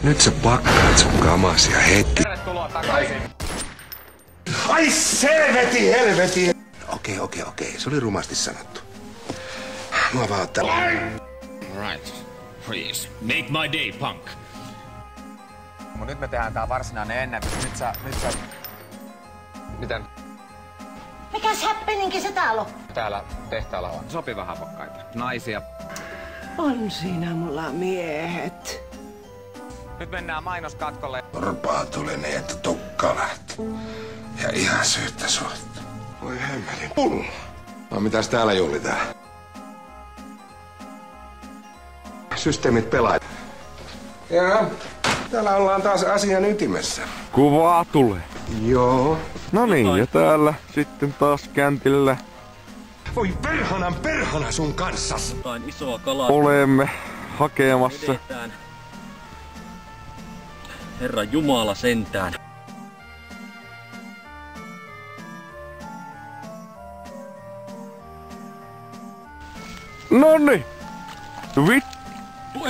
Nyt sä pakkaat sun kamasia heti. Tervetuloa takaisin. Ai selveti helveti! Okei. Se oli rumasti sanottu. Mua vaan ottaa. Right. Please. Make my day, punk. Mut nyt me tehdään tää varsinainen ennätys. Nyt sä... Miten? Mikäs häppeninki se täällä on? Täällä tehtaalla on sopiva hapokkaita. Naisia. On siinä mulla miehet. Nyt mennään mainoskatkolle. Orpaa tuli niin, että tukka lähti. Ja ihan syyttä suotta. Voi hemmelin pulla. No mitäs täällä juhlitaan? Systeemit pelaa. Jaa, täällä ollaan taas asian ytimessä. Kuvaa tulee. Joo. No niin, ja täällä sitten taas kämpillä Voi perhana sun kanssas. Jotain isoa kalaa olemme hakemassa. vedetään. Herra Jumala sentään. Nonni!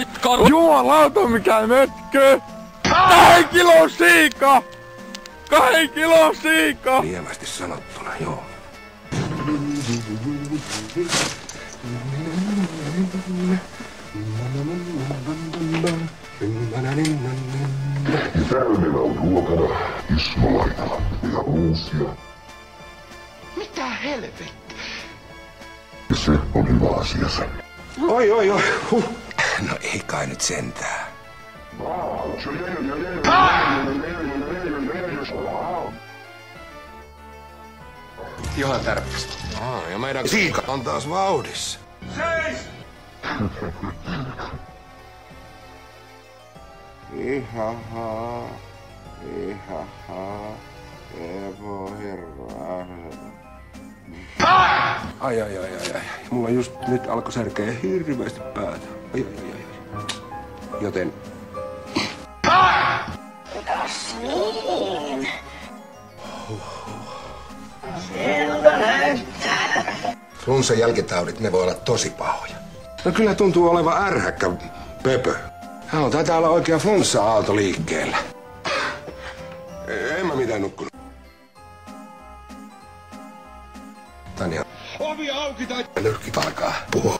Et karu! Jumalauta mikä mötkö! 2 kilon siika! 2 kilon siika! Lievästi sanottuna, joo. Täällä on ruokana Ismolaita ja uusia. Mitä helvettiä? Ja se on hyvä asiansa. Oi. No ei kai nyt sentään. Johan tärkeästi. Ja meidän siika on taas vauhdissa. Seis! Ihaha. Evo herra. Ai. Mulla just nyt alkoi särkeä hirveästi päätä. Ai. Joten... Mitäs niin? Siltä näyttää. Flunssan jälkitaudit, ne voi olla tosi pahoja. No kyllä tuntuu olevan ärhäkkä pöpö. Hän taitaa olla oikea flunssa-aalto liikkeellä. En mä mitään nukkunut. Tanja. Ovi auki tai... Nyrkit alkaa puhua.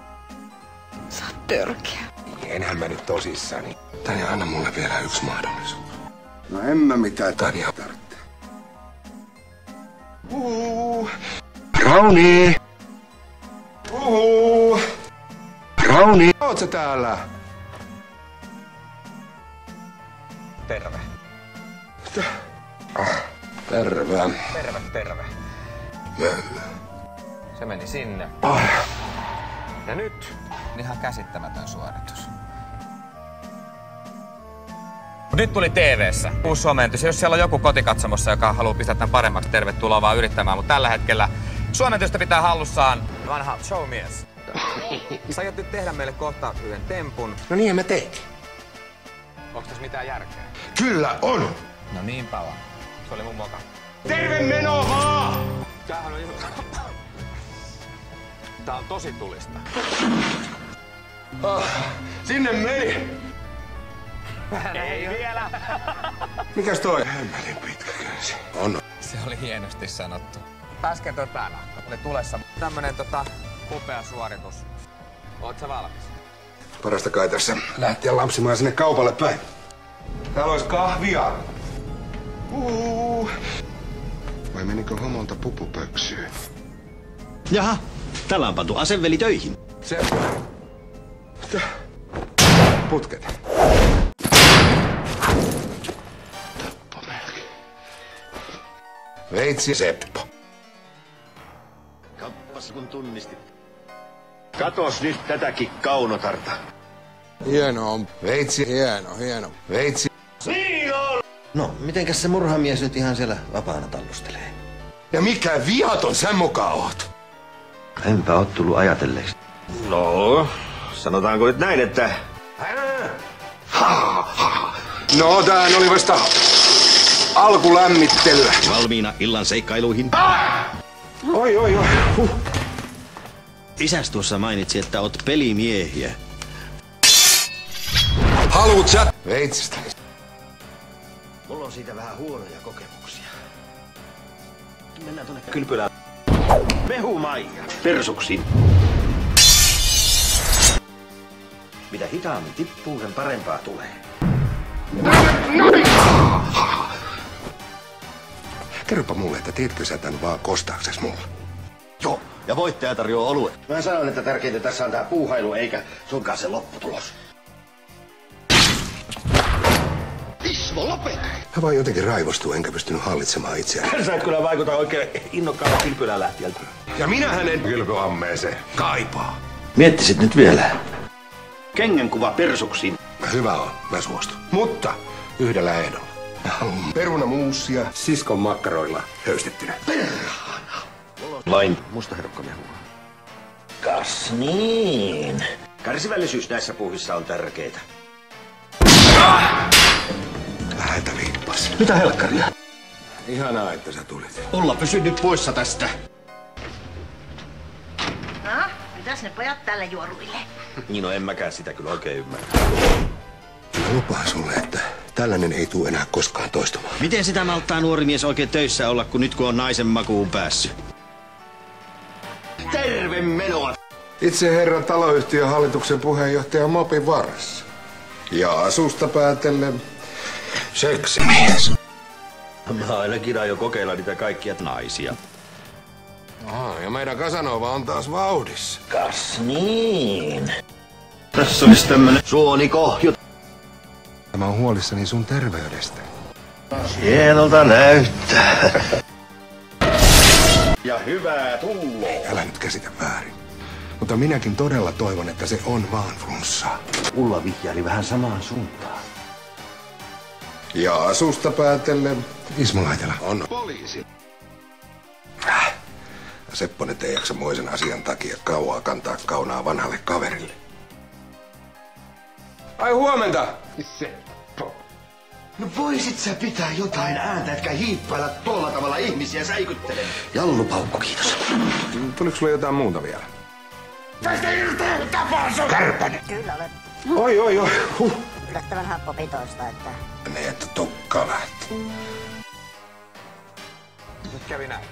Sä oot törkeä. Enhän mä nyt tosissani. Tanja, anna mulle vielä yksi mahdollisuus. No en mä mitään Tanja tarvitse. Rauni! Rauni! Oot sä täällä? Terve. Terve. Terve. Se meni sinne. Ja nyt ihan käsittämätön suoritus. Nyt tuli TV:ssä uusi suomennus. Jos siellä on joku kotikatsomossa, joka haluaa pistää tämän paremmaksi, tervetuloa vaan yrittämään. Mutta tällä hetkellä suomentusta pitää hallussaan vanha showmies. Sä aiot nyt tehdä meille kohta yhden tempun. No niin, mä teinkin. Onko tässä mitään järkeä? Kyllä on! No niinpä vaan. Se oli mun moka. Terve menoa vaan! Tämähän on ihan... Tää on tosi tulista. Sinne meni! Ei vielä! Mikäs toi? Hemmelin pitkä kynsi. On. Se oli hienosti sanottu. Äsken toi päänahka oli tulessa. Tämmönen upea suoritus. Oot sä valmis? Parasta kai tässä lähteä lampsimaan sinne kaupalle päin. Täällä olisi kahvia. Vai menikö homolta pupupöksyyn? Jaha, täällä on pantu aseveli töihin. Se... Putket. Tappo melkein. Veitsi Seppo. Kappas kun tunnistit. Katos nyt tätäkin kaunotarta. Hieno on. Veitsi. Hieno. Veitsi. No, mitenkäs se murhamies nyt ihan siellä vapaana tallustelee? Ja mikä vihaton sä mukaan oot? Enpä oo tullut ajatelleeksi. No, sanotaanko nyt näin, että... No, tää oli vasta alkulämmittelyä. Valmiina illan seikkailuihin. Oi. Isäs tuossa mainitsi, että oot pelimiehiä. Haluut sä? Veitsistä. on siitä vähän huonoja kokemuksia. Mennään tuonne kylpylään. Mehumaija. Persuksin. Mitä hitaammin tippuu, sen parempaa tulee. Kerropa mulle, että tiedätkö sä tän vaan kostaakses mulle? Joo, ja voittaja tarjoaa oluet. Mä sanon, että tärkeintä tässä on tää puuhailu, eikä sunkaan se lopputulos. Ismo, lopeta! Mä vaan jotenkin raivostuu, enkä pystynyt hallitsemaan itseäni. Sä et kyllä vaikuta oikein innokkaalta kylpylään lähtiältä. Ja minähän en kylpyammeeseen kaipaa. Miettisit nyt vielä. Kengänkuva persuksiin. Hyvä on, mä suostun. Mutta yhdellä ehdolla. Mä haluan perunamuusia siskon makkaroilla höystettynä. Perhana! Vain mustaherukkamehua. Kas niin. Kärsivällisyys näissä puuhissa on tärkeitä. Läheltä viippas. Mitä helkkaria? Ihanaa, että sä tulit. Ulla, pysy nyt poissa tästä. No, mitäs ne pojat tälle juoruille? Niin, no en mäkään sitä kyllä oikein ymmärrä. Mä lupaan sulle, että tällainen ei tule enää koskaan toistumaan. Miten sitä malttaa nuori mies oikein töissä olla, kun nyt kun on naisen makuun päässyt? Terve menoa! Itse herra taloyhtiön hallituksen puheenjohtaja Mopin varressa. Ja asusta päätellen seksimies. Mä ainakin aion kokeilla niitä kaikkia naisia. Aha, ja meidän Casanova on taas vauhdissa. Kas niin. Tässä olisi tämmönen suonikohju. Mä oon huolissani sun terveydestä. Hienolta näyttää. Ja hyvää tuloa. Älä nyt käsitä väärin. Mutta minäkin todella toivon, että se on vaan flunssaa. Ulla vihjaili vähän samaan suuntaan. Ja asusta päätellen Ismo Laitela on poliisi. Sepponen ei jaksa moisen asian takia kauaa kantaa kaunaa vanhalle kaverille. Ai huomenta! Seppo. No voisit sä pitää jotain ääntä, etkä hiippailla tuolla tavalla ihmisiä säikyttele. Jallupaukku, kiitos. Tuliko sulle jotain muuta vielä? Tästä irteen tapasun! Kärpänen! Kyllä olet Oi. yllättävän happopitoista, että... Ne, että tukka lähti. Nyt kävi näin.